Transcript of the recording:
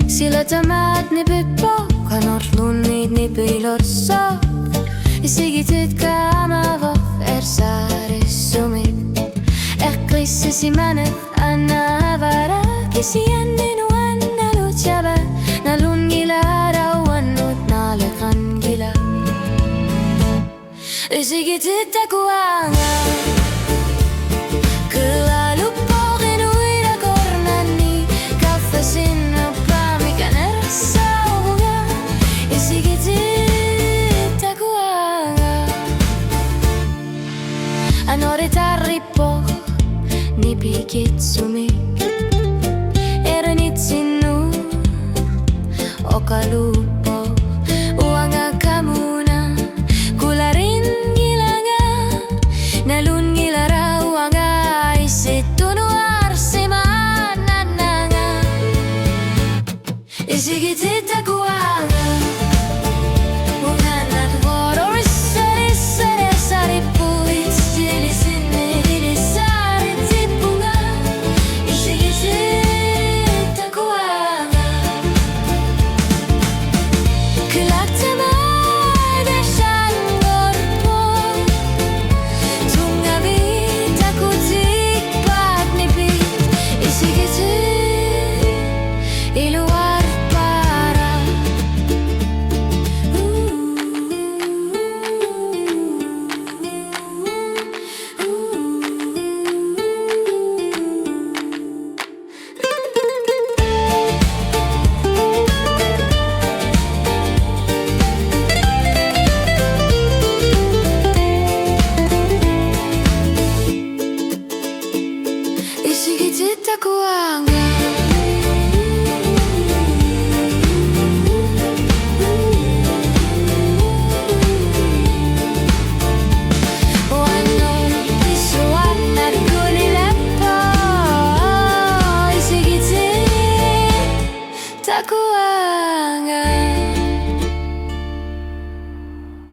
Sillä tämäät ne peppo, kanot lunnit ne piilossa. Isigitit kaamavo ersaarisumit. Ehkrissisi mänet anna avara. Kisi jänninu anna lutsjaba. Nalungila rauannut naalekangila. Isigitit takuanga. Anore tarripo ni pikitsumi Erenitsinu okalupo Uanga kamuna kularin gilanga Nalun gilara uanga isitunu arsiman nananga Isigitita kuanga Isigitita kuanga